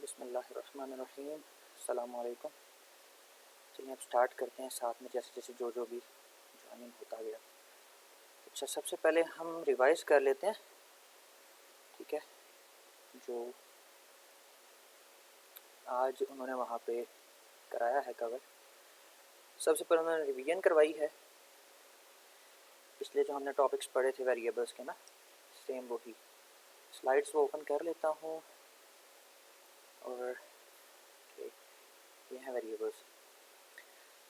बिस्मिल्लाहिर्रहमानिर्रहीम। अस्सलाम वालेकुम। चलिए अब स्टार्ट करते हैं साथ में जैसे जैसे जो भी ज्वाइनिंग होता गया। अच्छा, सबसे पहले हम रिवाइज़ कर लेते हैं, ठीक है, जो आज उन्होंने वहाँ पे कराया है कवर। सबसे पहले उन्होंने रिवीजन करवाई है, पिछले जो हमने टॉपिक्स पढ़े थे वेरिएबल्स के ना, सेम वही स्लाइड्स को ओपन कर लेता हूँ और ये हैं वेरिएबल्स।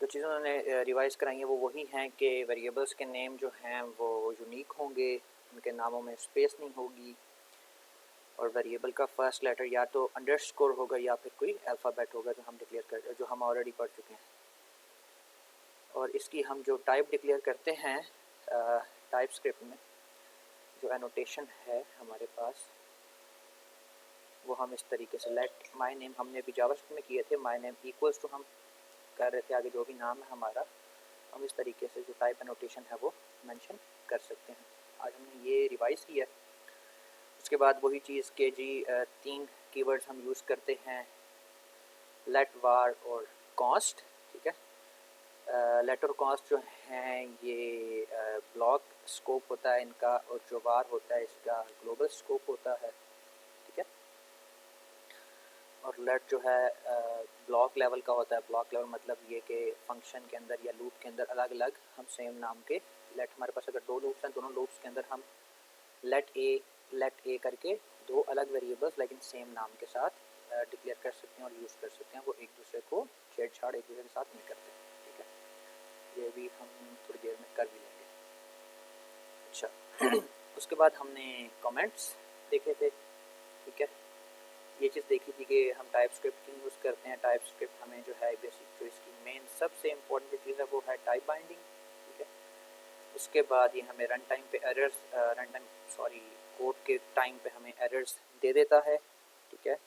जो चीज़ें उन्होंने रिवाइज़ कराई हैं वो वही हैं कि वेरिएबल्स के नेम जो हैं वो यूनिक होंगे, उनके नामों में स्पेस नहीं होगी, और वेरिएबल का फर्स्ट लेटर या तो अंडरस्कोर होगा या फिर कोई अल्फ़ाबेट होगा जो हम ऑलरेडी पढ़ चुके हैं। और इसकी हम जो टाइप डिक्लेयर करते हैं टाइप स्क्रिप्ट में, जो एनोटेशन है हमारे पास, वो हम इस तरीके से लेट माई नेम, हमने भी जावास्क्रिप्ट में किए थे, माई नेम इक्वल्स टू हम कर रहे थे, आगे जो भी नाम है हमारा, हम इस तरीके से जो टाइप एनोटेशन है वो मेंशन कर सकते हैं। आज हमने ये रिवाइज़ किया। उसके बाद वही चीज़ के जी 3 कीवर्ड्स हम यूज़ करते हैं, लेट, वार और कॉस्ट, ठीक है। लेट और कॉस्ट जो हैं ये ब्लॉक स्कोप होता है इनका, और जो वार होता है इसका ग्लोबल स्कोप होता है, ठीक है। और लेट जो है ब्लॉक लेवल का होता है। ब्लॉक लेवल मतलब ये कि फंक्शन के अंदर या लूप के अंदर अलग अलग हम सेम नाम के लेट, हमारे पास अगर दो लूप्स हैं, दोनों लूप्स के अंदर हम लेट ए करके दो अलग वेरिएबल्स लेकिन सेम नाम के साथ डिक्लेयर कर सकते हैं और यूज़ कर सकते हैं। वो एक दूसरे को छेड़छाड़ एक दूसरे के साथ नहीं करते, ठीक है। ये भी हम थोड़ी देर में कर भी लेंगे। अच्छा उसके बाद हमने कमेंट्स देखे थे, ठीक है। ये चीज़ देखी थी कि हम टाइप स्क्रिप्ट क्यों यूज़ करते हैं। टाइप स्क्रिप्ट हमें जो है बेसिक, जो इसकी मेन सबसे इम्पोर्टेंट चीज़ है वो है टाइप बाइंडिंग, ठीक है। उसके बाद ये हमें रन टाइम पे एरर्स, कोड के टाइम पे हमें एरर्स दे देता है, ठीक है।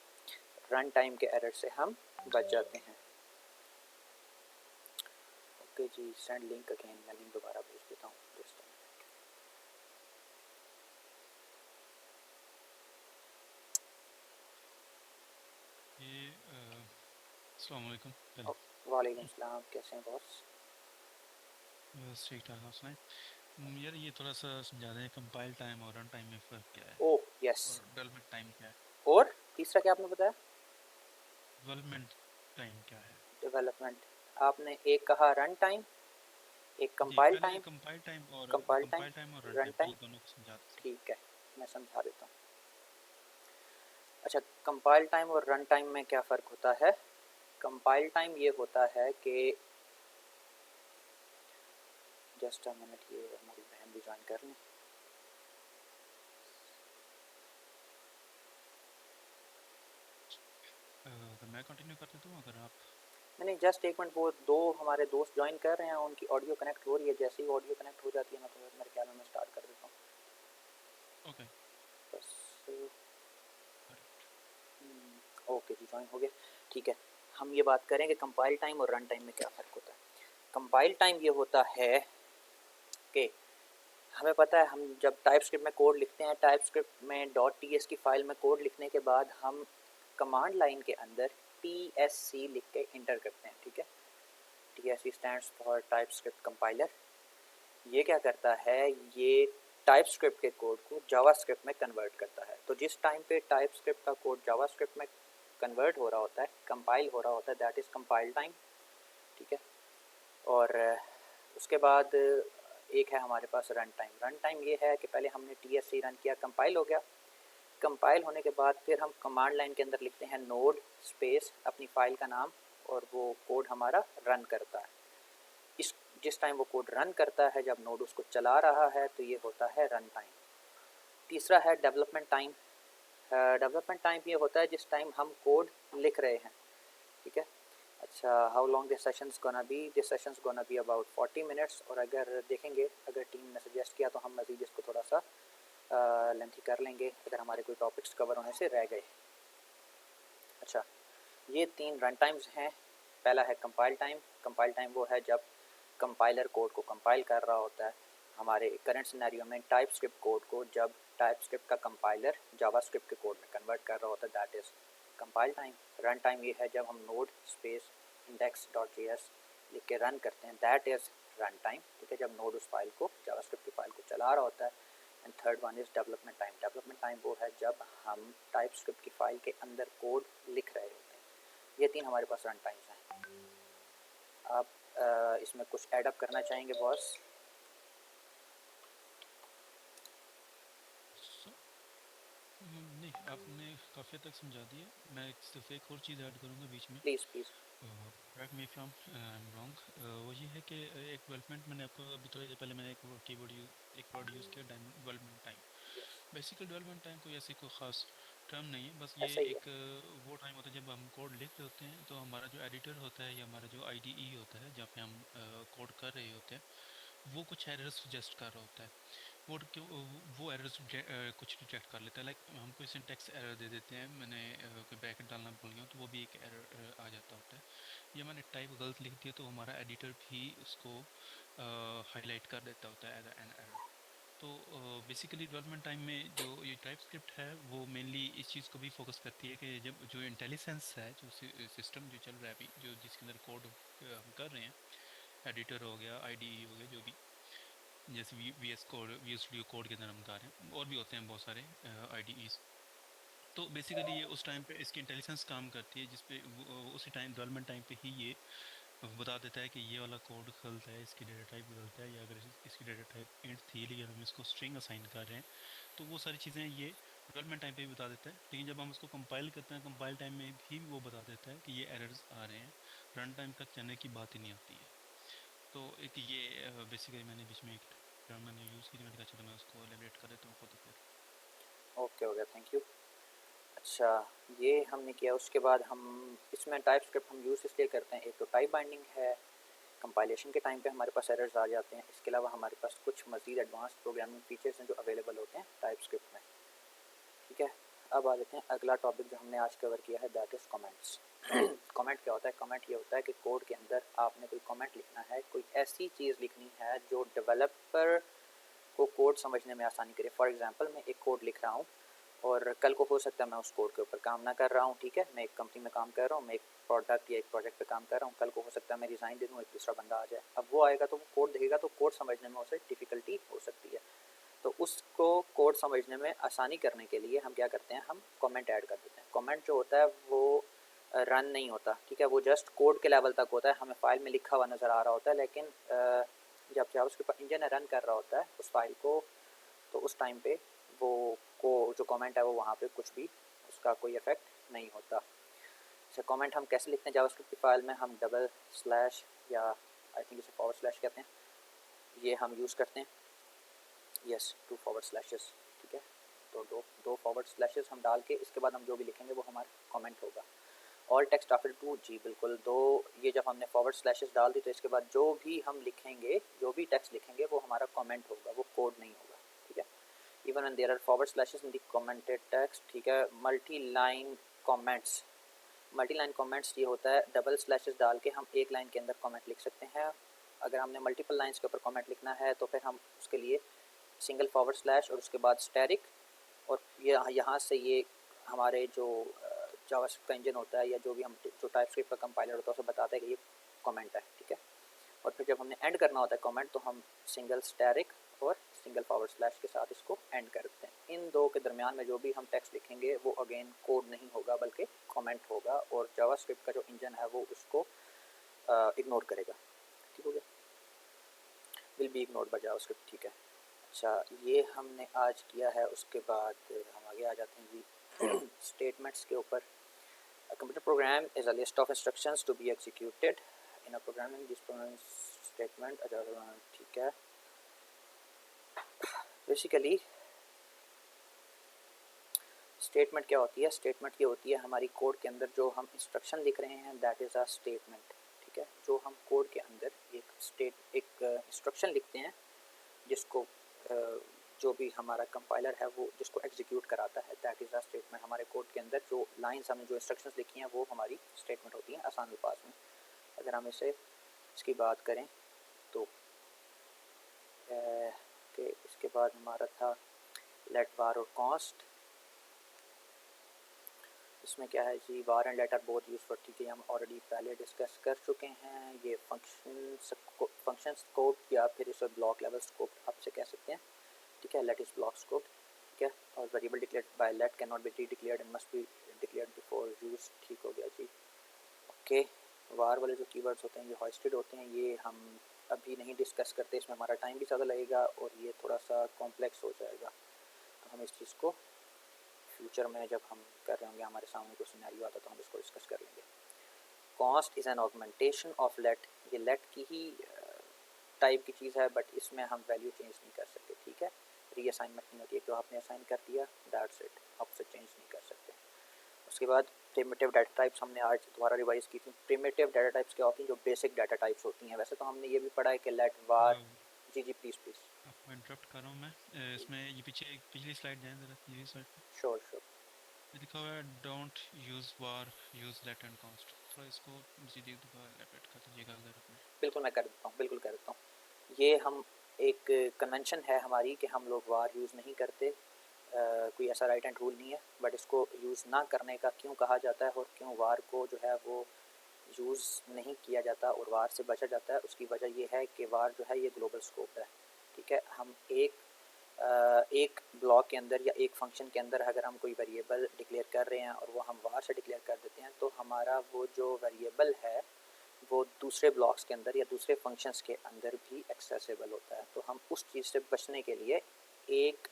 रन टाइम के एरर से हम बच जाते हैं। ओके जी, सेंड लिंक अगेन, मैं लिंक दोबारा भेज देता हूँ। अस्सलाम वालेकुम। वालेकुम सलाम, कैसे हैं बॉस? बस ठीक ठाक, आप सुनाएं। यार ये थोड़ा सा समझा दें, कंपाइल टाइम और रन टाइम में फ़र्क क्या है, ओह यस। और डेवलपमेंट टाइम क्या है। और तीसरा क्या आपने बताया? डेवलपमेंट टाइम क्या है। डेवलपमेंट। आपने एक कहा रन टाइम, एक जी, कंपाइल पहले टाइम। कंपाइल टाइम और रन रन टाइम टाइम, पहले दोनों को समझा दें। ठीक है, मैं समझा देता हूँ। अच्छा, कंपाइल टाइम और रन टाइम में क्या फ़र्क होता है? कंपाइल टाइम ये होता है कि जस्ट अ मिनट, ये हमारी बहन भी ज्वाइन कर लें। अगर मैं कंटिन्यू कर देता हूँ, अगर आप। नहीं, जस्ट एक मिनट, वो दो हमारे दोस्त ज्वाइन कर रहे हैं, उनकी ऑडियो कनेक्ट हो रही है। जैसे ही ऑडियो कनेक्ट हो जाती है ना, तो मेरे ख्याल में मैं स्टार्ट कर देता हूँ ओके। बस। ओके जी, ज्वाइन हो गया, ठीक है। हम ये बात करें कि कंपाइल टाइम और रन टाइम में क्या फ़र्क होता है। कंपाइल टाइम ये होता है कि हमें पता है, हम जब टाइप स्क्रिप्ट में कोड लिखते हैं, टाइप स्क्रिप्ट में .ts की फ़ाइल में कोड लिखने के बाद हम कमांड लाइन के अंदर TSC लिख के इंटर करते हैं, ठीक है। TSC stands for type script compiler. ये क्या करता है, ये टाइप स्क्रिप्ट के कोड को जावा स्क्रिप्ट में कन्वर्ट करता है। तो जिस टाइम पे टाइप स्क्रिप्ट का कोड जावा स्क्रिप्ट में कन्वर्ट हो रहा होता है, कंपाइल हो रहा होता है, दैट इज़ कंपाइल टाइम, ठीक है। और उसके बाद एक है हमारे पास रन टाइम। रन टाइम ये है कि पहले हमने TSC रन किया, कंपाइल हो गया। कंपाइल होने के बाद फिर हम कमांड लाइन के अंदर लिखते हैं नोड स्पेस अपनी फ़ाइल का नाम, और वो कोड हमारा रन करता है। इस जिस टाइम वो कोड रन करता है, जब नोड उसको चला रहा है, तो ये होता है रन टाइम। तीसरा है डेवलपमेंट टाइम। डेवलपमेंट टाइम ये होता है जिस टाइम हम कोड लिख रहे हैं, ठीक है। अच्छा, how long this sessions gonna be? This sessions gonna be about 40 minutes. और अगर देखेंगे, अगर टीम ने सजेस्ट किया तो हम मज़ीद इसको थोड़ा सा लेंथी कर लेंगे अगर हमारे कोई टॉपिक्स कवर होने से रह गए। अच्छा, ये 3 रन टाइम्स हैं। पहला है कंपाइल टाइम। कंपाइल टाइम वो है जब कंपाइलर कोड को कंपाइल कर रहा होता है। हमारे करंट सिनेरियो में टाइप स्क्रिप्ट कोड को जब टाइप स्क्रिप्ट का कंपाइलर जावा स्क्रिप्ट के कोड में कन्वर्ट कर रहा होता है, that is compile time, run time ये है जब हम नोड स्पेस index.js लिख के रन करते हैं, दैट इज़ रन टाइम, ठीक है, जब नोड उस फाइल को, जावास्क्रिप्ट की फाइल को चला रहा होता है। And third one is development time. Development time वो है जब हम टाइपस्क्रिप्ट की फाइल के अंदर कोड लिख रहे होते हैं। ये तीन हमारे पास रन टाइम्स हैं। आप इसमें कुछ एडअप करना चाहेंगे बॉस? सो नहीं, आपने काफ़ी हद तक समझा दिया। मैं सिर्फ एक और चीज़ ऐड करूँगा बीच में, please please. Correct me if I am wrong. वो ये है कि एक डेवलपमेंट, मैंने आपको अभी थोड़ी देर पहले मैंने एक वर्ड यूज़ किया, development time. Yes, basically development time कोई ऐसी कोई ख़ास टर्म नहीं है, बस ये ऐसा ही है। एक वो टाइम होता है जब हम कोड लिख रहे होते हैं, तो हमारा जो एडिटर होता है या हमारा जो आईडीई होता है जहाँ पे हम कोड कर रहे होते हैं, वो कुछ एरर सजेस्ट कर रहा होता है। वो एरर्स कुछ रिजेक्ट कर लेता है। लाइक हम कोई सिंटेक्स एरर दे देते हैं, मैंने कोई ब्रैकेट डालना भूल गया हूँ, तो वो भी एक एरर आ जाता होता है। या मैंने टाइप गलत लिख दिया, तो हमारा एडिटर भी उसको हाईलाइट कर देता होता है एज एन एरर। तो बेसिकली डेवलपमेंट टाइम में जो ये टाइप स्क्रिप्ट है वो मेनली इस चीज़ को भी फोकस करती है कि जब जो इंटेलिजेंस है, जो सिस्टम जो चल रहा है अभी, जो जिसके अंदर कोड हम कर रहे हैं, एडिटर हो गया, आईडीई हो गया, जो भी, जैसे V S code, V S studio code के अंदर हम कर रहे हैं, और भी होते हैं बहुत सारे आईडीईज। तो बेसिकली ये उस टाइम पे इसकी इंटेलिजेंस काम करती है, जिसपे उसी टाइम डेवलपमेंट टाइम पे ही ये बता देता है कि ये वाला कोड गलत है, इसकी डेटा टाइप गलत है, या अगर इसकी डेटा टाइप इंट थी लेकिन हम इसको स्ट्रिंग असाइन कर रहे हैं, तो वो सारी चीज़ें ये डेवलपमेंट टाइम पे भी बता देता है। लेकिन जब हम इसको कंपाइल करते हैं, कंपाइल टाइम में भी वो बता देता है कि ये एरर्स आ रहे हैं, रन टाइम तक जाने की बात ही नहीं आती है। तो एक ये बेसिकली मैंने बीच में एक टर्म मैंने यूज़ की थी, मैंने कहा चलो मैं उसको एलिब्रेट कर देता हूँ खुद फिर। ओके, हो गया, थैंक यू। अच्छा, ये हमने किया। उसके बाद हम इसमें टाइपस्क्रिप्ट हम यूज़ इसलिए करते हैं, एक तो टाइप बाइंडिंग है, कंपाइलेशन के टाइम पे हमारे पास एरर्स आ जाते हैं। इसके अलावा हमारे पास कुछ मज़ीद एडवांस प्रोग्रामिंग फीचर्स हैं जो अवेलेबल होते हैं टाइपस्क्रिप्ट में, ठीक है। अब आ जाते हैं अगला टॉपिक जो हमने आज कवर किया है, दैट इज़ कमेंट्स। कमेंट क्या होता है? कमेंट ये होता है कि कोड के अंदर आपने कोई कमेंट लिखना है, कोई ऐसी चीज़ लिखनी है जो डेवलपर को कोड समझने में आसानी करे। फॉर एग्जांपल, मैं एक कोड लिख रहा हूँ और कल को हो सकता है मैं उस कोड के ऊपर काम ना कर रहा हूँ, ठीक है, मैं एक कंपनी में काम कर रहा हूँ, मैं एक प्रोडक्ट या एक प्रोजेक्ट पे काम कर रहा हूँ, कल को हो सकता है मैं रिज़ाइन दे दूँ, एक दूसरा बंदा आ जाए। अब वो आएगा तो वो कोड देखेगा, तो कोड समझने में उसे डिफ़िकल्टी हो सकती है। तो उसको कोड समझने में आसानी करने के लिए हम क्या करते हैं, हम कमेंट ऐड कर देते हैं। कमेंट जो होता है वो रन नहीं होता, ठीक है, वो जस्ट कोड के लेवल तक होता है, हमें फाइल में लिखा हुआ नज़र आ रहा होता है, लेकिन जब जावास्क्रिप्ट इंजन रन कर रहा होता है उस फाइल को, तो उस टाइम पे वो को जो कमेंट है वो वहाँ पे कुछ भी उसका कोई इफेक्ट नहीं होता। अच्छा, कमेंट हम कैसे लिखते हैं जावास्क्रिप्ट की फाइल में? हम डबल स्लैश या आई थिंक इसे फॉरवर्ड स्लैश कहते हैं, ये हम यूज़ करते हैं। यस, 2 फॉरवर्ड स्लैशेस, ठीक है। तो दो फॉरवर्ड स्लैशेस हम डाल के इसके बाद हम जो भी लिखेंगे वो हमारा कमेंट होगा। ऑल टेक्स्ट आफ्टर टू, जी बिल्कुल, दो, ये जब हमने फॉरवर्ड स्लैशेस डाल दी तो इसके बाद जो भी हम लिखेंगे, जो भी टेक्स्ट लिखेंगे वो हमारा कमेंट होगा, वो कोड नहीं होगा, ठीक है। Even when there are forward slashes in the commented text, ठीक है। मल्टी लाइन कमेंट्स ये होता है, डबल स्लैशेस डाल के हम एक लाइन के अंदर कमेंट लिख सकते हैं। अगर हमने मल्टीपल लाइंस के ऊपर कमेंट लिखना है तो फिर हम उसके लिए सिंगल फॉरवर्ड स्लैश और उसके बाद स्टैरिक, और ये यहाँ से ये हमारे जो जावास्क्रिप्ट का इंजन होता है या जो भी हम जो टाइपस्क्रिप्ट का कंपाइलर होता है उसे बताता है कि ये कमेंट है, ठीक है। और फिर जब हमने एंड करना होता है कमेंट, तो हम सिंगल स्टैरिक और सिंगल फॉरवर्ड स्लैश के साथ इसको एंड कर देते हैं। इन दो के दरमियान में जो भी हम टेक्स्ट लिखेंगे वो अगेन कोड नहीं होगा बल्कि कमेंट होगा, और जावास्क्रिप्ट का जो इंजन है वो उसको इग्नोर करेगा, ठीक हो गया, will be ignored bye JavaScript, ठीक है। अच्छा, ये हमने आज किया है। उसके बाद हम आगे आ जाते हैं जी स्टेटमेंट्स के ऊपर। A computer program is a list of instructions to be executed in a programming this program statement, ठीक है। बेसिकली स्टेटमेंट क्या होती है? स्टेटमेंट ये होती है हमारी कोड के अंदर जो हम इंस्ट्रक्शन लिख रहे हैं, दैट इज़ अ स्टेटमेंट, ठीक है। जो हम कोड के अंदर एक इंस्ट्रक्शन लिखते हैं जिसको जो भी हमारा कंपाइलर है वो जिसको एग्जीक्यूट कराता है, दैट इज़ अ स्टेटमेंट। हमारे कोड के अंदर जो लाइंस हमने जो इंस्ट्रक्शंस लिखी हैं वो हमारी स्टेटमेंट होती हैं आसान अल्फाज में। अगर हम इसकी बात करें तो कि इसके बाद हमारा था लेट var और कॉस्ट। इसमें क्या है जी, war and letter both use for, ठीक है, हम ऑलरेडी पहले डिस्कस कर चुके हैं। ये फंक्शन स्कोप या फिर इसे ब्लॉक लेवल स्कोप आपसे कह सकते हैं, ठीक है, लेट इज ब्लॉक स्कोप, ठीक है। और variable declared by let can not be de declared and must be declared before use, ठीक हो गया जी। ओके, वार वाले जो कीवर्ड्स होते हैं ये हॉस्टेड होते हैं, ये हम अभी नहीं डिस्कस करते, इसमें हमारा टाइम भी ज़्यादा लगेगा और ये थोड़ा सा कॉम्प्लेक्स हो जाएगा, तो हम इस चीज़ को फ्यूचर में जब हम कर रहे होंगे, हमारे सामने कोई सिनेरियो आता तो हम इसको डिस्कस कर लेंगे। Const is an augmentation of let, ये लेट की ही टाइप की चीज़ है, बट इसमें हम वैल्यू चेंज नहीं कर सकते, ठीक है। रीअसाइनमेंट नहीं होती है, जो आपने असाइन कर दिया दैट्स इट, आप उसे चेंज नहीं कर सकते। उसके बाद प्रिमिटिव डाटा टाइप्स हमने आज दोबारा रिवाइज की थी। प्रिमिटिव डाटा टाइप्स क्या होती हैं? जो बेसिक डाटा टाइप्स होती हैं। वैसे तो हमने ये भी पढ़ा है कि लेट, वार, जी जी प्लीज़ प्लीज़, आपको इंटरप्ट कर रहा हूँ मैं, इसमें ये पीछे पिछली स्लाइड जाएं ज़रा, ये स्लाइड पे श्योर श्योर, ये लिखा हुआ है don't use var use let and const, थोड़ा इसको सीधे एलाबरेट कर दीजिएगा अगर अपने। बिल्कुल मैं कर देता हूँ, बिल्कुल कर देता हूँ। ये हम एक कन्वेंशन है हमारी कि हम लोग वार यूज़ नहीं करते, कोई ऐसा राइट एंड रूल नहीं है, बट इसको यूज़ ना करने का क्यों कहा जाता है और क्यों वार को जो है वो यूज़ नहीं किया जाता और वार से बचा जाता है, उसकी वजह ये है कि वार जो है ये ग्लोबल स्कोप है, ठीक है। हम एक ब्लॉक के अंदर या एक फंक्शन के अंदर अगर हम कोई वेरिएबल डिक्लेयर कर रहे हैं और वो हम वार से डिक्लेयर कर देते हैं, तो हमारा वो जो वेरिएबल है वो दूसरे ब्लॉक्स के अंदर या दूसरे फंक्शंस के अंदर भी एक्सेसिबल होता है। तो हम उस चीज़ से बचने के लिए एक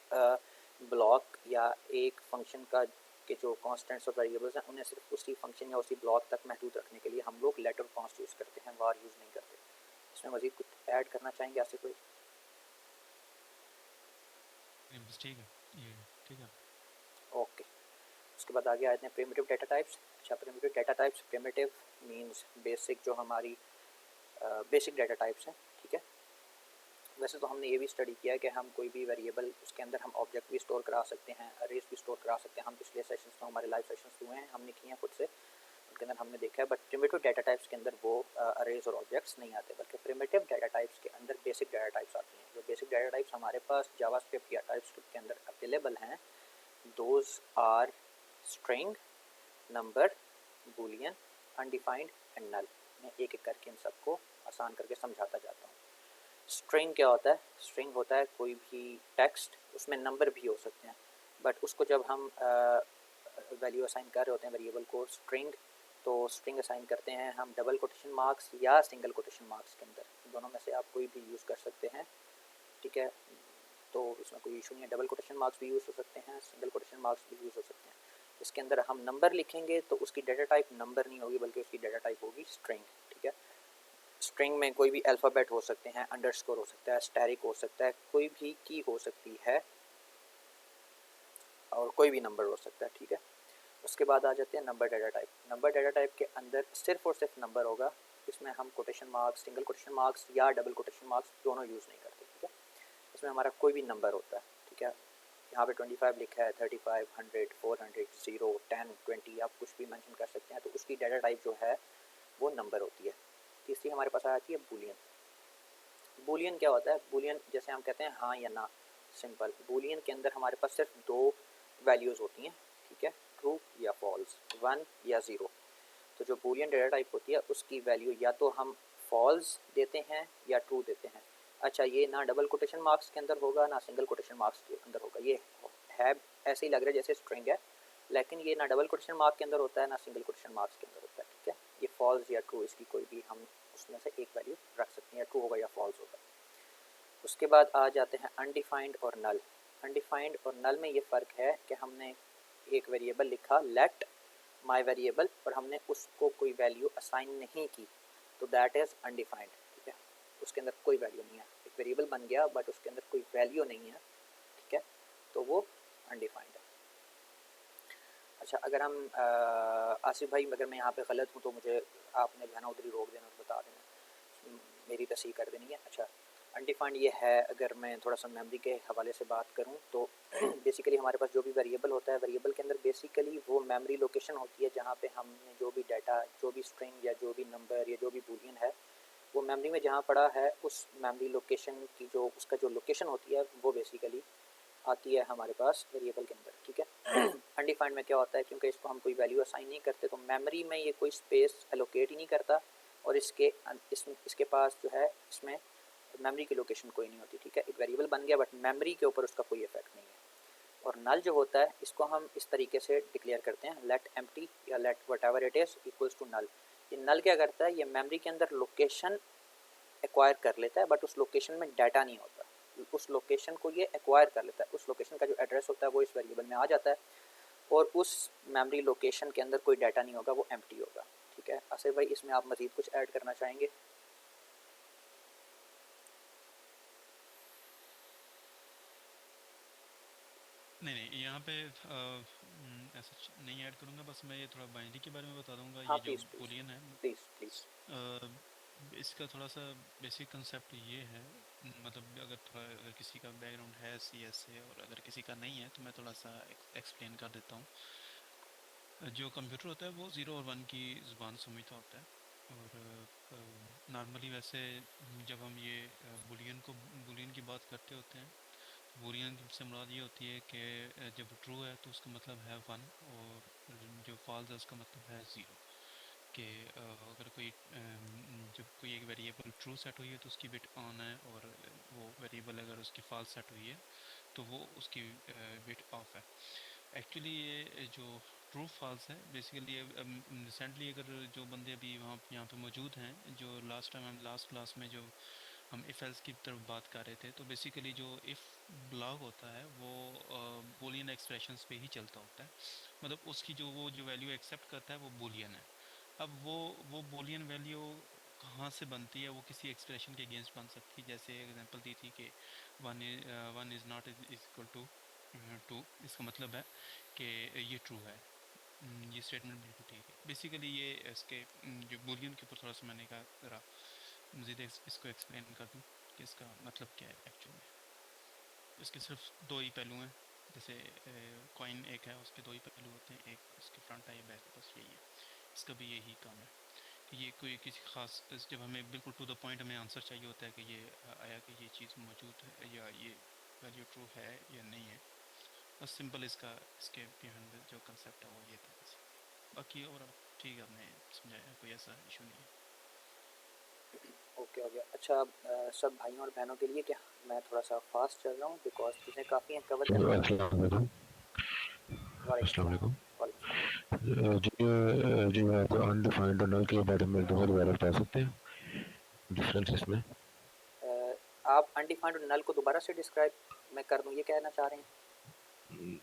ब्लॉक या एक फंक्शन का के जो कॉन्स्टेंट्स और वेरिएबल्स हैं उन्हें सिर्फ उसी फंक्शन या उसी ब्लॉक तक महदूद रखने के लिए हम लोग लेट और कॉन्स्ट यूज़ करते हैं, वार यूज़ नहीं करते। इसमें मज़ीद कुछ ऐड करना चाहेंगे आपसे कोई? बस ठीक है, ये ठीक है। ओके, उसके बाद आगे आते हैं प्रिमिटिव डाटा टाइप्स। अच्छा, primitive data types, primitive means basic, जो हमारी बेसिक डाटा टाइप्स हैं, ठीक है। वैसे तो हमने ये भी स्टडी किया है कि हम कोई भी वेरिएबल उसके अंदर हम ऑब्जेक्ट भी स्टोर करा सकते हैं, अरेज भी स्टोर करा सकते हैं। हम पिछले सेशंस में, हमारे लाइव सेशंस हुए हैं, हमने किए हैं खुद से, उनके अंदर हमने देखा है। बट प्रिमिटिव डाटा टाइप्स के अंदर वो अरेज और ऑब्जेक्ट्स नहीं आते, बल्कि प्रिमिटिव डाटा टाइप्स के अंदर बेसिक डाटा टाइप्स आती हैं। जो बेसिक डाटा टाइप्स हमारे पास जावास्क्रिप्ट या टाइपस्क्रिप्ट के अंदर अवेलेबल हैं, those are string, number, boolean, undefined and null. मैं एक एक करके इन सबको आसान करके समझाता जाता हूँ। स्ट्रिंग क्या होता है? स्ट्रिंग होता है कोई भी टेक्स्ट, उसमें नंबर भी हो सकते हैं, बट उसको जब हम वैल्यू असाइन कर रहे होते हैं वेरिएबल को स्ट्रिंग, तो स्ट्रिंग असाइन करते हैं हम डबल कोटेशन मार्क्स या सिंगल कोटेशन मार्क्स के अंदर, दोनों में से आप कोई भी यूज़ कर सकते हैं, ठीक है। तो इसमें कोई इशू नहीं है, डबल कोटेशन मार्क्स भी यूज़ हो सकते हैं, सिंगल कोटेशन मार्क्स भी यूज़ हो सकते हैं। इसके अंदर हम नंबर लिखेंगे तो उसकी डाटा टाइप नंबर नहीं होगी, बल्कि उसकी डाटा टाइप होगी स्ट्रिंग, ठीक है। स्ट्रिंग में कोई भी अल्फ़ाबेट हो सकते हैं, अंडरस्कोर हो सकता है, स्टैरिक हो सकता है, कोई भी की हो सकती है और कोई भी नंबर हो सकता है, ठीक है। उसके बाद आ जाते हैं number data type. Number data type के अंदर सिर्फ और सिर्फ नंबर होगा, इसमें हम quotation marks, single quotation marks या डबल कोटेशन मार्क्स दोनों यूज़ नहीं करते, ठीक है। इसमें हमारा कोई भी नंबर होता है, ठीक है। यहाँ पे 25 लिखा है, 35, 100, 400, 0, 10, 20, आप कुछ भी मेंशन कर सकते हैं, तो उसकी डाटा टाइप जो है वो नंबर होती है। तीसरी हमारे पास आ जाती है बूलियन। बूलियन क्या होता है? बूलियन जैसे हम कहते हैं हाँ या ना, सिंपल। बूलियन के अंदर हमारे पास सिर्फ दो वैल्यूज़ होती हैं, ठीक है, ट्रू या फॉल्स, 1 या 0। तो जो बूलियन डेटा टाइप होती है उसकी वैल्यू या तो हम फॉल्स देते हैं या ट्रू देते हैं। अच्छा, ये ना डबल कोटेशन मार्क्स के अंदर होगा ना सिंगल कोटेशन मार्क्स के अंदर होगा, ये है ऐसे ही लग रहा है जैसे स्ट्रिंग है, लेकिन ये ना डबल कोटेशन मार्क के अंदर होता है ना सिंगल कोटेशन मार्क्स के अंदर होता है, ठीक है। ये फॉल्स या ट्रू, इसकी कोई भी हम उसमें से एक वैल्यू रख सकते हैं, ट्रू होगा या फॉल्स होगा। उसके बाद आ जाते हैं अनडिफाइंड और नल। अनडिफाइंड और नल में ये फ़र्क है कि हमने एक वेरिएबल लिखा लेट माय वेरिएबल और हमने उसको कोई वैल्यू असाइन नहीं की, तो दैट इज़ अनडिफाइंड, ठीक है। उसके अंदर कोई वैल्यू नहीं है, एक वेरिएबल बन गया बट उसके अंदर कोई वैल्यू नहीं है, ठीक है, तो वो अनडिफाइंड है। अच्छा, अगर हम आसिफ भाई, अगर मैं यहाँ पे गलत हूँ तो मुझे आपने जो है ना उधर ही रोक देना और बता देना, मेरी तस्हीह कर देनी है। अच्छा, अनडिफाइंड ये है, अगर मैं थोड़ा सा मेमोरी के हवाले से बात करूँ तो बेसिकली हमारे पास जो भी वेरिएबल होता है, वेरिएबल के अंदर बेसिकली वो मेमोरी लोकेशन होती है जहाँ पे हमने जो भी डाटा, जो भी स्ट्रिंग या जो भी नंबर या जो भी बूलियन है, वो मेमोरी में जहाँ पड़ा है उस मेमोरी लोकेशन की जो उसका जो लोकेशन होती है वो बेसिकली आती है हमारे पास वेरिएबल के अंदर, ठीक है। अनडिफाइंड में क्या होता है, क्योंकि इसको हम कोई वैल्यू असाइन नहीं करते तो मेमोरी में ये कोई स्पेस एलोकेट ही नहीं करता, और इसके पास जो है इसमें मेमोरी की लोकेशन कोई नहीं होती, ठीक है। एक वेरिएबल बन गया बट मेमोरी के ऊपर उसका कोई इफेक्ट नहीं है। और नल जो होता है इसको हम इस तरीके से डिक्लेयर करते हैं, लेट एम्प्टी या let whatever it is equals to null. ये नल क्या करता है, ये मेमोरी के अंदर लोकेशन एक्वायर कर लेता है बट उस लोकेशन में डाटा नहीं होता, उस लोकेशन को ये एक्वायर कर लेता है, उस लोकेशन का जो एड्रेस होता है वो इस वेरिएबल में आ जाता है, और उस मेमोरी लोकेशन के अंदर कोई डाटा नहीं होगा, वो एम्प्टी होगा, ठीक है। आसिफ भाई इसमें आप मज़ीद कुछ ऐड करना चाहेंगे? नहीं यहाँ पे ऐसा नहीं ऐड करूँगा, बस मैं ये थोड़ा बाइनरी के बारे में बता दूँगा। हाँ ये जो प्लीज़ प्लीज़ बूलियन है, प्लीज़ प्लीज़। इसका थोड़ा सा बेसिक कंसेप्ट ये है, मतलब अगर थोड़ा अगर किसी का बैकग्राउंड है CS से और अगर किसी का नहीं है तो मैं थोड़ा सा एक्सप्लेन कर देता हूँ। जो कंप्यूटर होता है वो 0 और 1 की ज़ुबान समझता होता है, और नॉर्मली वैसे जब हम ये बूलियन की बात करते होते हैं, बूलियन से मुराद ये होती है कि जब ट्रू है तो उसका मतलब है 1, और जो फॉल्स है उसका मतलब है 0। कि अगर जब कोई एक वेरिएबल ट्रू सेट हुई है तो उसकी बिट ऑन है, और वो वेरिएबल अगर उसकी फॉल्स सेट हुई है तो वो उसकी बिट ऑफ है। एक्चुअली ये जो ट्रू फॉल्स है बेसिकली रिसेंटली अगर जो बंदे अभी वहाँ यहाँ पे मौजूद हैं, जो लास्ट टाइम हम लास्ट क्लास में जो हम इफ़ एल्स की तरफ बात कर रहे थे, तो बेसिकली जो इफ़ ब्लॉक होता है वो बूलियन एक्सप्रेशंस पे ही चलता होता है, मतलब उसकी जो वैल्यू एक्सेप्ट करता है वो बूलियन है। अब वो बूलियन वैल्यू कहाँ से बनती है, वो किसी एक्सप्रेशन के अगेंस्ट बन सकती है। जैसे एग्जांपल दी थी कि one is not equal to 2, इसका मतलब है कि ये ट्रू है। ये स्टेटमेंट बिल्कुल ठीक है। बेसिकली ये इसके जो बूलियन के ऊपर थोड़ा सा मैंने कहा ज़रा मज़ीद इसको एक्सप्लेन कर दूँ कि इसका मतलब क्या है एक्चुअल में। इसके सिर्फ दो ही पहलू हैं, जैसे कॉइन एक है उसके दो ही पहलू होते हैं, एक उसके फ्रंट है या बैक, बस यही है। इसका भी यही काम है कि ये कोई किसी खास, जब हमें बिल्कुल टू द पॉइंट हमें आंसर चाहिए होता है कि ये आया कि ये चीज़ मौजूद है या ये वैल्यू ट्रू है या नहीं है, बस सिंपल इसके बिहाइंड जो कंसेप्ट है वो ये था बस। बाकी ओवरऑल ठीक है, आपने समझाया, कोई ऐसा इशू नहीं है। ओके हो गया। अच्छा सब भाइयों और बहनों के लिए क्या मैं थोड़ा सा फास्ट चल रहा हूँ बिकॉज चीज़ें काफ़ी हैं कवर करने के लिए। अस्सलाम वालेकुम। वालेकुम अस्सलाम सलाम। वालेकुम। वालेकुम सलाम। जी मैं तो अनडिफाइंड और नल के बारे में दोबारा दोबारा बता सकते हैं डिफरेंस इसमें? आप अनडिफाइंड और नल को दोबारा से डिस्क्राइब मैं कर दूँ, ये कहना चाह रहे हैं?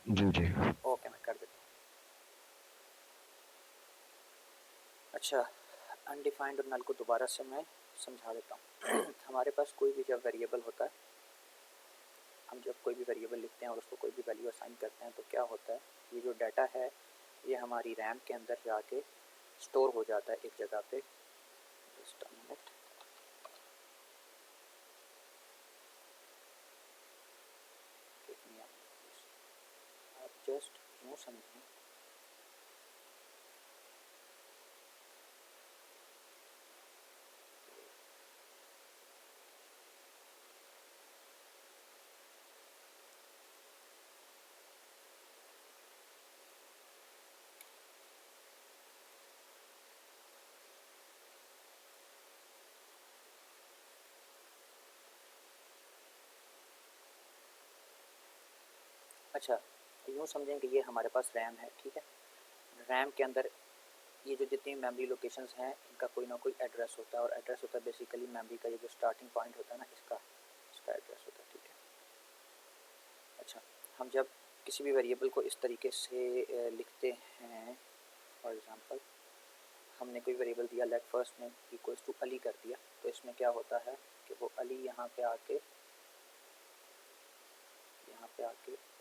जी जी। ओके मैं कर देता हूँ। अच्छा, अनडिफाइंड और नल को दोबारा से मैं समझा देता हूँ। हमारे पास कोई भी जब वेरिएबल होता है, हम जब कोई भी वेरिएबल लिखते हैं और उसको कोई भी वैल्यू असाइन करते हैं तो क्या होता है, ये जो डाटा है ये हमारी रैम के अंदर जाके स्टोर हो जाता है एक जगह पे। Just a minute. आप जस्ट यूँ समझें, अच्छा यूँ समझें कि ये हमारे पास रैम है, ठीक है। रैम के अंदर ये जो जितनी मेमोरी लोकेशंस हैं इनका कोई ना कोई एड्रेस होता है, और एड्रेस होता है बेसिकली मेमोरी का ये जो स्टार्टिंग पॉइंट होता है ना इसका एड्रेस होता है, ठीक है। अच्छा, हम जब किसी भी वेरिएबल को इस तरीके से लिखते हैं, फॉर एग्ज़ाम्पल हमने कोई वेरिएबल दिया let first name equals to Ali कर दिया, तो इसमें क्या होता है कि वो अली यहाँ पे आके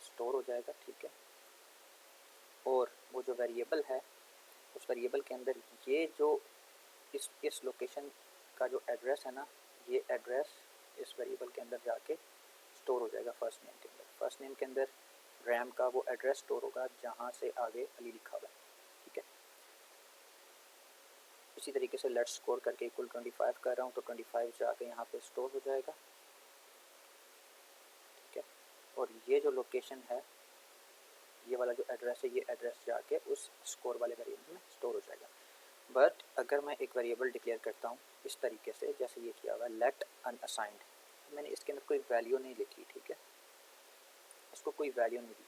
स्टोर हो जाएगा, ठीक है। और वो जो वेरिएबल है उस वेरिएबल के अंदर ये जो इस लोकेशन का जो एड्रेस है ना, ये एड्रेस इस वेरिएबल के अंदर जाके स्टोर हो जाएगा फर्स्ट नेम के अंदर। फर्स्ट नेम के अंदर रैम का वो एड्रेस स्टोर होगा जहाँ से आगे अली लिखा हुआ है, ठीक है। इसी तरीके से लेट्स स्कोर करके इक्वल 25 कर रहा हूँ तो 25 जाके यहाँ पे स्टोर हो जाएगा, ठीक है। और ये जो लोकेशन है, ये वाला जो एड्रेस है, ये एड्रेस जाके उस स्कोर वाले वेरिएबल में स्टोर हो जाएगा। बट अगर मैं एक वेरिएबल डिक्लेयर करता हूँ इस तरीके से, जैसे ये किया हुआ है लेट अनअसाइंड, मैंने इसके अंदर कोई वैल्यू नहीं लिखी, ठीक है, इसको कोई वैल्यू नहीं दी,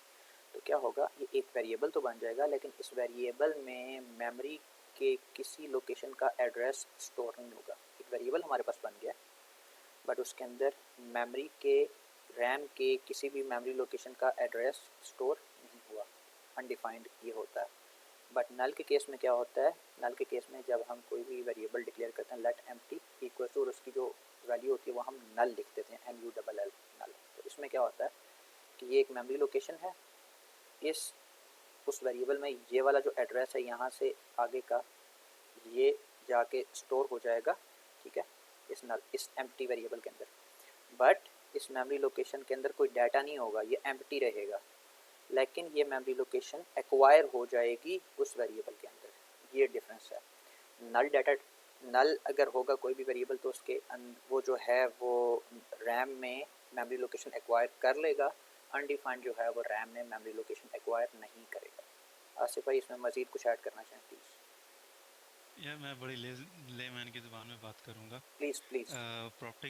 तो क्या होगा, ये एक वेरिएबल तो बन जाएगा लेकिन इस वेरिएबल में मेमोरी के किसी लोकेशन का एड्रेस स्टोर नहीं होगा। एक वेरिएबल हमारे पास बन गया बट उसके अंदर मेमोरी के रैम के किसी भी मेमोरी लोकेशन का एड्रेस स्टोर नहीं हुआ, अनडिफाइंड ये होता है। बट नल के केस में क्या होता है, नल के केस में जब हम कोई भी वेरिएबल डिक्लेयर करते हैं लेट एम्प्टी इक्वल टू, और उसकी जो वैल्यू होती है वो हम नल लिख देते हैं, NULL नल। तो इसमें क्या होता है कि ये एक मेमोरी लोकेशन है, इस उस वेरिएबल में ये वाला जो एड्रेस है यहाँ से आगे का ये जाके स्टोर हो जाएगा, ठीक है, इस नल इस एम्प्टी वेरिएबल के अंदर। बट इस मेमोरी लोकेशन के अंदर कोई डाटा नहीं होगा, ये एम्प्टी रहेगा, लेकिन ये मेमोरी लोकेशन एक्वायर हो जाएगी उस वेरिएबल के अंदर। ये डिफरेंस है। नल डाटा, नल अगर होगा कोई भी वेरिएबल तो उसके वो जो है वो रैम में मेमोरी लोकेशन एक्वायर कर लेगा, अनडिफाइंड जो है वो रैम में मेमोरी लोकेशन एक्वायर नहीं करेगा। आसिफ भाई इसमें मज़ीद कुछ ऐड करना चाहें प्लीज़? यार मैं बड़ी लेमैन की ज़ुबान में बात करूँगा। Please please. प्रॉपर्टी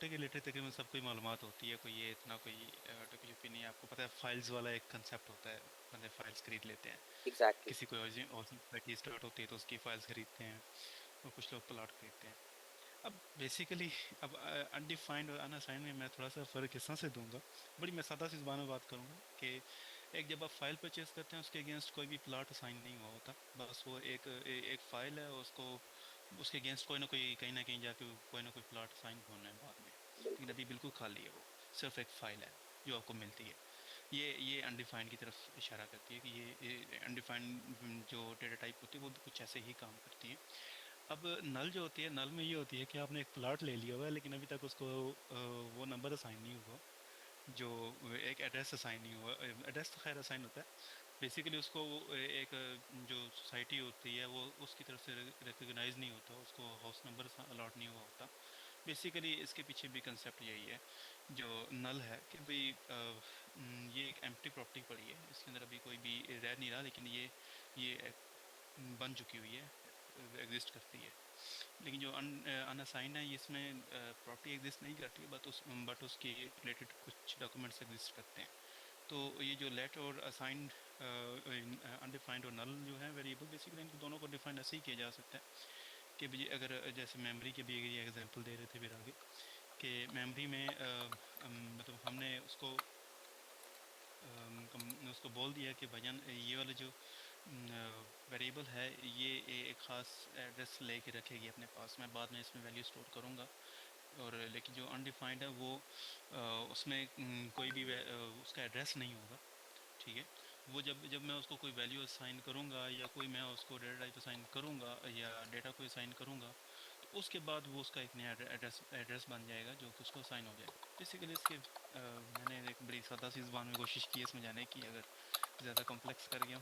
के रिलेटेड तकरीबन सबको ही मालूमात होती है, कोई ये इतना कोई तकलीफ नहीं है। आपको पता है फाइल्स वाला एक कंसेप्ट होता है, बंदे फाइल्स खरीद लेते हैं, एग्जैक्टली। किसी कोई और स्टार्ट होती है तो उसकी फाइल्स खरीदते हैं, और कुछ लोग प्लॉट खरीदते हैं। अब बेसिकली अब अनडिफाइंड और अनअसाइंड में मैं थोड़ा सा फ़र्क इस तरह से दूंगा, बड़ी मैं सादा सी ज़बान में बात करूँगा कि एक जब आप फाइल परचेज़ करते हैं उसके अगेंस्ट कोई भी प्लाट असाइन नहीं हुआ होता, बस वो एक फ़ाइल है, उसको उसके अगेंस्ट कोई ना कोई कहीं ना कहीं जाके कोई ना कोई प्लाट असाइन होना है बाद में, लेकिन बिल्कुल अभी बिल्कुल खाली है, वो सिर्फ एक फ़ाइल है जो आपको मिलती है। ये अनडिफाइंड की तरफ इशारा करती है कि ये अनडिफाइंड जो डेटा टाइप होती है वो भी कुछ ऐसे ही काम करती है। अब नल जो होती है, नल में ये होती है कि आपने एक प्लाट ले लिया हुआ है लेकिन अभी तक उसको वो नंबर असाइन नहीं हुआ, जो एक एड्रेस असाइन नहीं हुआ। एड्रेस तो खैर असाइन होता है, बेसिकली उसको एक जो सोसाइटी होती है वो उसकी तरफ से रिकग्नाइज नहीं होता, उसको हाउस नंबर अलॉट नहीं हुआ होता। बेसिकली इसके पीछे भी कंसेप्ट यही है जो नल है कि भाई ये एक एम्प्टी प्रॉपर्टी पड़ी है, इसके अंदर अभी कोई भी रह नहीं रहा, लेकिन ये बन चुकी हुई है, एग्जिस्ट करती है। लेकिन जो अनअसाइंड है इसमें प्रॉपर्टी एग्जिस्ट नहीं करती, बट उसके रिलेटेड कुछ डॉक्यूमेंट्स एग्जिस्ट करते हैं। तो ये जो लेट और असाइंड अनडिफाइंड और नल जो है वेरिएबल, बेसिकली इनको दोनों को डिफाइन ऐसे ही किया जा सकता है कि भाई अगर जैसे मेमोरी के भी ये एग्जांपल दे रहे थे फिर आगे कि मेमोरी में मतलब हमने उसको बोल दिया कि भजन ये वाला जो वेरिएबल है ये एक ख़ास एड्रेस लेके रखेगी अपने पास, मैं बाद में इसमें वैल्यू स्टोर करूँगा। और लेकिन जो अनडिफाइंड है वो उसमें कोई भी उसका एड्रेस नहीं होगा, ठीक है। वो जब जब मैं उसको कोई वैल्यू असाइन करूँगा या कोई मैं उसको डेटा टाइप असाइन करूँगा या डेटा को असाइन करूँगा, तो उसके बाद वो उसका एक नया एड्रेस बन जाएगा जो कि उसको असाइन हो जाएगा। बेसिकली इसके मैंने एक बड़ी सादा सी ज़बान में कोशिश की है समझाने की, अगर ज़्यादा कॉम्प्लेक्स कर गया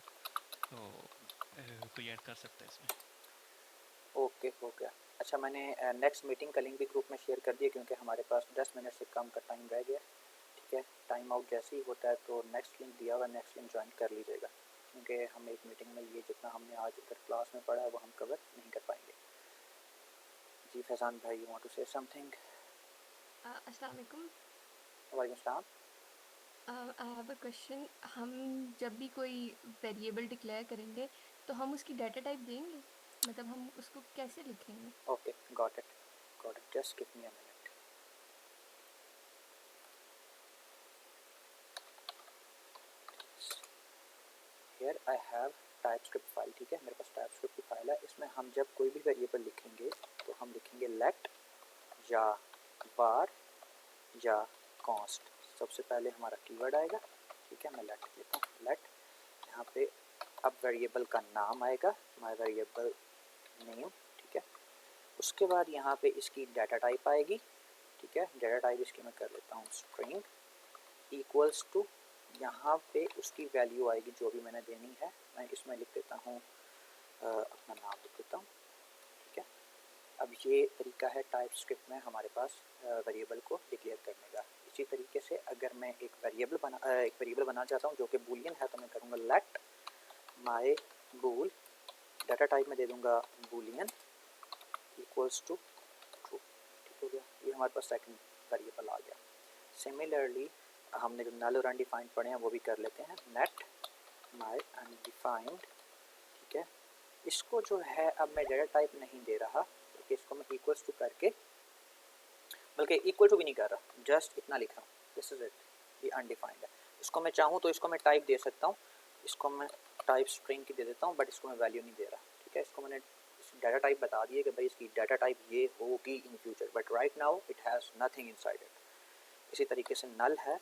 तो कोई ऐड कर सकता है इसमें। ओके हो गया। अच्छा, मैंने नेक्स्ट मीटिंग का लिंक भी ग्रुप में शेयर कर दिया क्योंकि हमारे पास 10 मिनट से कम का टाइम रह गया, ठीक है। टाइम आउट जैसे ही होता है तो नेक्स्ट लिंक दिया हुआ, नेक्स्ट लिंक ज्वाइन कर लीजिएगा क्योंकि हम एक मीटिंग में ये जितना हमने आज इधर क्लास में पढ़ा है वो हम कवर नहीं कर पाएंगे। जी फैज़ान भाई, you want to say something? अस्सलाम वालेकुम। वालेकुम सलाम। I have a question. हम जब भी कोई वेरिएबल डिक्लेयर करेंगे तो हम उसकी डाटा टाइप देंगे, मतलब हम उसको कैसे लिखेंगे? Okay, got it, just give me a minute. Here I have TypeScript file, ठीक है, मेरे पास टाइपस्क्रिप्ट की फाइल है। इसमें हम जब कोई भी वेरिएबल लिखेंगे तो हम लिखेंगे लेट या बार या कॉन्स्ट। सबसे पहले हमारा कीवर्ड आएगा, ठीक है, मैं लेट लेता हूँ, लेट। यहाँ पे अब वेरिएबल का नाम आएगा, माय वेरिएबल नेम, ठीक है। उसके बाद यहाँ पे इसकी डाटा टाइप आएगी, ठीक है। डाटा टाइप इसकी मैं कर लेता हूँ स्ट्रिंग, इक्वल्स टू, यहाँ पे उसकी वैल्यू आएगी जो भी मैंने देनी है। मैं इसमें लिख देता हूँ अपना नाम लिख देता हूँ, ठीक है। अब ये तरीका है टाइप स्क्रिप्ट में हमारे पास वेरिएबल को डिक्लेयर करने का। इसी तरीके से अगर मैं एक वेरिएबल बना चाहता हूँ जो कि बूलियन है, तो मैं करूँगा let my bool, data type में दे दूँगा बूलियन इक्वल्स टू ट्रू। ठीक हो गया, ये हमारे पास सेकंड वेरिएबल आ गया। सिमिलरली हमने जो नल और अनडिफाइंड पढ़े हैं वो भी कर लेते हैं। नेट माई अनडिफाइंड, ठीक है, इसको जो है अब मैं डाटा टाइप नहीं दे रहा, क्योंकि इसको मैं इक्वल्स टू करके, बल्कि इक्वल टू भी नहीं कर रहा, जस्ट इतना लिख रहा हूँ, दिस इज इट, ये अनडिफाइंड है। इसको मैं चाहूँ तो इसको मैं टाइप दे सकता हूँ, इसको मैं टाइप स्ट्रिंग की दे देता हूँ, बट इसको मैं वैल्यू नहीं दे रहा। ठीक है, इसको मैंने डाटा टाइप बता दिए कि भाई इसकी डाटा टाइप ये होगी in future, but right now it has nothing inside it. इसी तरीके से नल है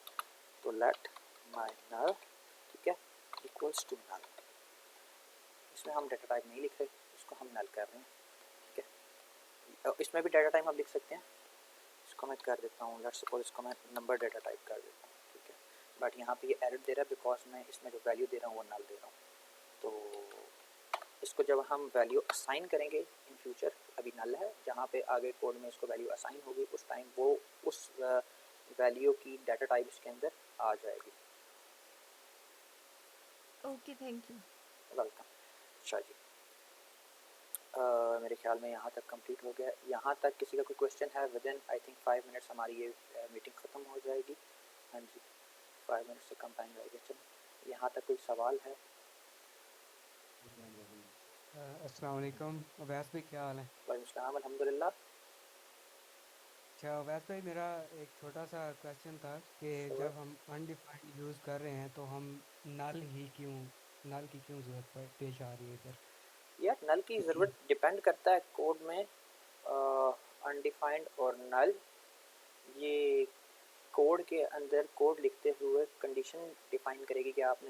तो लेट माई नल, ठीक है, इक्वल्स टू नल। इसमें हम डाटा टाइप नहीं लिख रहे, इसको हम नल कर रहे हैं। ठीक है, इसमें भी डाटा टाइप आप लिख सकते हैं, इसको मैं कर देता हूँ, लेट्स सपोज इसको मैं नंबर डाटा टाइप कर देता हूँ। ठीक है, बट यहाँ पे ये एरर दे रहा है बिकॉज मैं इसमें जो वैल्यू दे रहा हूँ वो नल दे रहा हूँ। तो इसको जब हम वैल्यू असाइन करेंगे इन फ्यूचर, अभी नल है, जहाँ पे आगे कोड में इसको वैल्यू असाइन होगी उस टाइम वो उस वैल्यू की डाटा टाइप इसके अंदर आ जाएगी। Okay, thank you. वेलकम। अच्छा जी, मेरे ख्याल में यहाँ तक कंप्लीट हो गया। यहाँ तक किसी का कोई क्वेश्चन है? With in I think 5 minutes हमारी ये मीटिंग ख़त्म हो जाएगी। हाँ जी, 5 मिनट से कम टाइम रहेगा। चलो, यहाँ तक कोई सवाल है? अस्सलाम वालेकुम अवैस भाई, क्या हाल है? वालेकुम सलाम, अल्हम्दुलिल्लाह। अच्छा अवैस भाई, मेरा एक छोटा सा क्वेश्चन था कि Sure. जब हम अनडिफाइंड यूज़ कर रहे हैं तो हम नल की क्यों ज़रूरत पेश आ रही है इधर? यार नल की ज़रूरत डिपेंड करता है कोड में, अनडिफाइंड और नल, ये कोड के अंदर कोड लिखते हुए कंडीशन डिफाइन करेगी कि आपने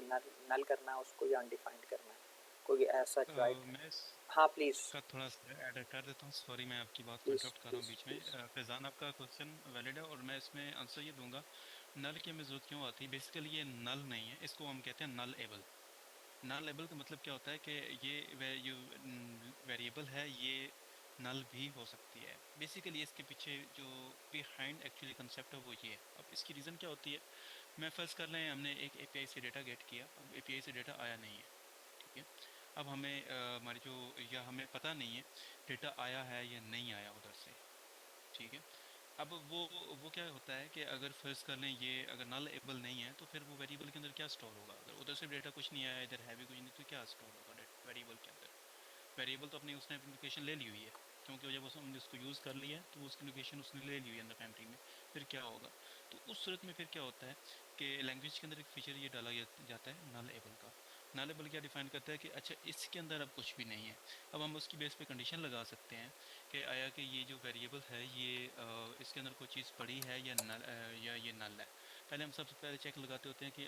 नल करना है उसको या अनडिफाइंड करना है, कोई ऐसा राइट। मैं हाँ प्लीज़ इसका थोड़ा सा ऐड कर देता हूँ, सॉरी मैं आपकी बात को प्लीज़ इंटरप्ट कर रहा हूँ प्लीज़ बीच में। प्लीज़। फैज़ान, आपका क्वेश्चन वैलिड है और मैं इसमें आंसर ये दूंगा। नल की हमें ज़रूरत क्यों आती है? बेसिकली ये नल नहीं है, इसको हम कहते हैं नल एबल। नल एबल का मतलब क्या होता है कि ये वेरिएबल है, ये नल भी हो सकती है। बेसिकली इसके पीछे जो बिहाइंड एक्चुअली कंसेप्ट है वो ये है। अब इसकी रीज़न क्या होती है? मैं फ़र्ज़ कर लें हमने एक एपीआई से डेटा गेट किया, अब एपीआई से डेटा आया नहीं है, ठीक है। अब हमें हमारी जो, या हमें पता नहीं है डेटा आया है या नहीं आया उधर से, ठीक है। अब वो क्या होता है कि अगर फर्स्ट कर लें ये अगर नल एबल नहीं है तो फिर वो वेरिएबल के अंदर क्या स्टोर होगा? अगर उधर से डेटा कुछ नहीं आया, इधर है भी कुछ नहीं, तो क्या स्टोर होगा वेरिएबल के अंदर? वेरिएबल तो अपनी उसने अपनी लोकेशन ले ली हुई है, क्योंकि जब हमने उसको यूज़ कर लिया है तो उसकी लोकेशन उसने ले ली हुई है अंदर मेमोरी में। फिर क्या होगा? तो उस सूरत में फिर क्या होता है कि लैंग्वेज के अंदर एक फीचर ये डाला जाता है नल एबल का। नल एबल क्या डिफाइन करता है कि अच्छा इसके अंदर अब कुछ भी नहीं है। अब हम उसकी बेस पे कंडीशन लगा सकते हैं कि आया कि ये जो वेरिएबल है ये इसके अंदर कोई चीज़ पड़ी है या नल या ये नल है। पहले हम सबसे पहले चेक लगाते होते हैं कि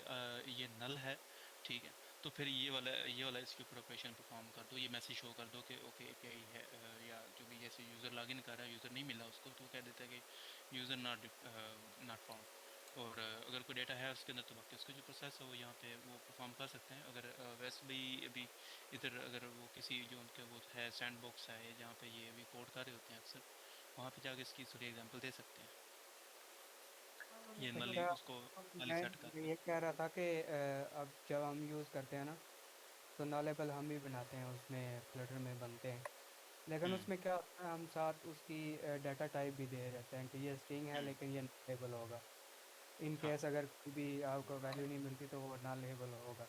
ये नल है, ठीक है। तो फिर ये वाला इसके ऊपर ऑपरेशन परफॉर्म कर दो, ये मैसेज शो कर दो कि ओके एपीआई है, या जो भी जैसे यूज़र लॉगिन कर रहा है, यूज़र नहीं मिला उसको तो कह देता है कि यूज़र नॉट फाउंड। और अगर कोई डेटा है उसके अंदर तो बाकी उसका जो प्रोसेस है वो यहाँ पे वो परफॉर्म कर सकते हैं। अगर वैसे भी अभी इधर अगर वो किसी जो उनके वो है सैंड बॉक्स है जहाँ पे ये अभी कोड कर रहे होते हैं अक्सर, वहाँ पे जाके इसकी थोड़ी एग्जांपल दे सकते हैं, ये नली अच्छा, उसको नली सेट मैं करके। ये कह रहा था कि अब जब हम यूज़ करते हैं ना तो नल एबल हम भी बनाते हैं, उसमें फ्लटर में बनते हैं, लेकिन हम्म उसमें क्या होता है हम साथ उसकी डाटा टाइप भी दे देते हैं कि ये स्ट्रिंग है हम्म, लेकिन ये नलेबल होगा। इन हाँ केस अगर कोई भी आपको वैल्यू नहीं मिलती तो वो नलेबल होगा।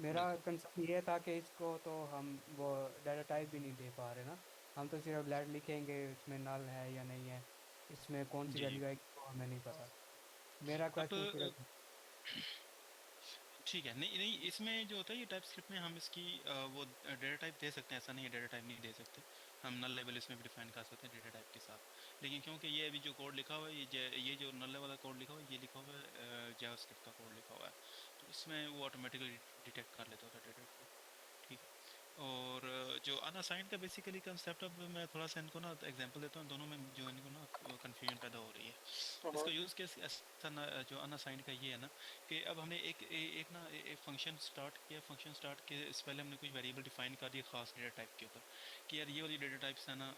मेरा बिल्कुल। कंसर्न ये था कि इसको तो हम वो डाटा टाइप भी नहीं दे पा रहे ना, हम तो सिर्फ लेट लिखेंगे इसमें नल है या नहीं है, इसमें कौन सी जी, वैल्यू आएगी तो हमें नहीं पता। मेरा अब क्वेश्चन सिर्फ ठीक है, नहीं नहीं, इसमें जो होता है ये टाइप स्क्रिप्ट में हम इसकी वो डेटा टाइप दे सकते हैं, ऐसा नहीं है डेटा टाइप नहीं दे सकते। हम नल लेवल इसमें भी डिफाइन कर सकते हैं डेटा टाइप के साथ। लेकिन क्योंकि ये अभी जो कोड लिखा हुआ है, ये जो नल वाला कोड लिखा हुआ है, ये लिखा हुआ है जावास्क्रिप्ट का कोड लिखा हुआ है, तो इसमें वो ऑटोमेटिकली डिटेक्ट कर लेता होता है डेटा को, ठीक है। और जो अनअसाइंड का बेसिकली कंसेप्ट, अब मैं थोड़ा सा इनको ना एग्जांपल देता हूँ, दोनों में जो इनको ना कन्फ्यूजन पैदा हो रही है। इसका यूज़ केस ऐसा ना, जो अनअसाइंड का ये है ना कि अब हमने एक ना एक फंक्शन स्टार्ट किया, फंक्शन स्टार्ट के इससे पहले हमने कुछ वेरिएबल डिफाइन कर दिया खास डेटा टाइप के ऊपर कि यार ये वाली डेटा टाइप्स है ना,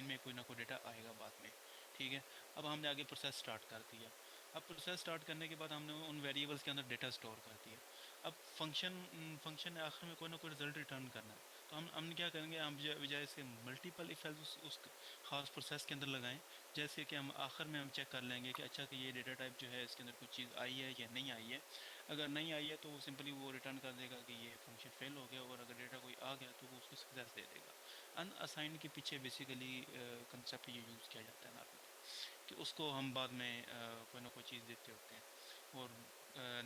इनमें कोई ना कोई डेटा आएगा बाद में, ठीक है। अब हमने आगे प्रोसेस स्टार्ट कर दिया। अब प्रोसेस स्टार्ट करने के बाद हमने उन वेरिएबल्स के अंदर डेटा स्टोर कर दिया। अब फंक्शन ने आखिर में कोई ना कोई रिजल्ट रिटर्न करना है, तो हम क्या करेंगे, हम बजाय इसके मल्टीपल इफ एल्स उस खास प्रोसेस के अंदर लगाएं। जैसे कि हम आखिर में हम चेक कर लेंगे कि अच्छा कि ये डेटा टाइप जो है इसके अंदर कुछ चीज़ आई है या नहीं आई है। अगर नहीं आई है तो वो सिंपली वो रिटर्न कर देगा कि ये फंक्शन फेल हो गया, और अगर डेटा कोई आ गया तो वो उसको सक्सेस दे देगा। अनअसाइंड के पीछे बेसिकली कंसेप्ट ये यूज़ किया जाता है नॉर्मली, कि उसको हम बाद में कोई ना कोई चीज़ देते होते हैं। और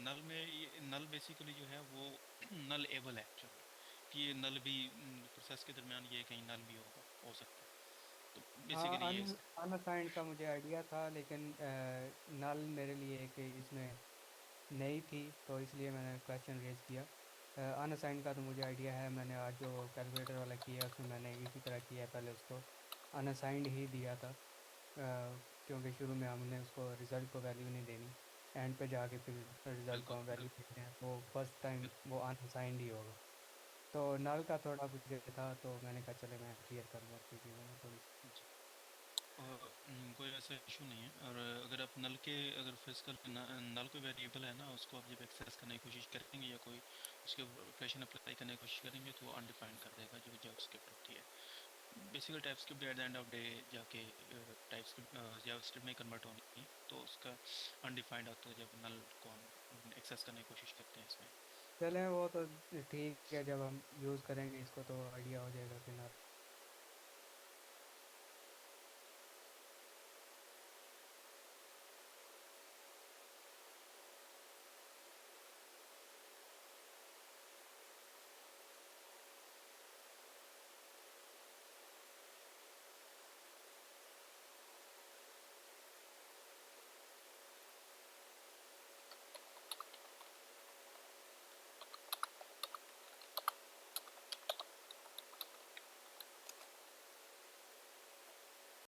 नल में ये नल बेसिकली जो है वो नल एबल है एक्चुअली, कि ये नल भी प्रोसेस के दरमियान ये कहीं नल भी हो सकता है। तो हाँ, बेसिकली ये अनअसाइंड का मुझे आइडिया था, लेकिन नल मेरे लिए कि इसमें नई थी, तो इसलिए मैंने क्वेश्चन रेज किया। अनअसाइंड का तो मुझे आइडिया है, मैंने आज जो कैलकुलेटर वाला किया उसमें मैंने इसी तरह किया है, पहले उसको अनअसाइंड ही दिया था। क्योंकि शुरू में हमने उसको रिज़ल्ट को वैल्यू नहीं देनी, एंड पे जाके फिर रिज़ल्ट को बिल्कुल हम वैल्यू बिल्कुल देते हैं, वो फर्स्ट टाइम बिल्कुल। वो अनअसाइंड ही होगा। तो नल का थोड़ा मुझे था, तो मैंने कहा चले मैं क्लियर करूँगा आपकी चीज़ों में थोड़ी सी। जी। और कोई ऐसा इशू नहीं है। और अगर आप नल के अगर फिजिकल नल कोई वेरिएबल है ना, उसको आप जब एक्सेस करने की कोशिश करेंगे या कोई उसके ऑपरेशन अप्लाई करने की कोशिश करेंगे तो वो अनडिफाइंड कर देगा जो जावास्क्रिप्ट होती है। Basically TypeScript at the end of day जाके टाइपस्क्रिप्ट जावास्क्रिप्ट में कन्वर्ट होनी है, तो उसका अनडिफाइंड आता है जब नल को हम एक्सेस करने की कोशिश करते हैं इसमें। चलें, वो तो ठीक है, जब हम यूज़ करेंगे इसको तो आइडिया हो जाएगा कि नल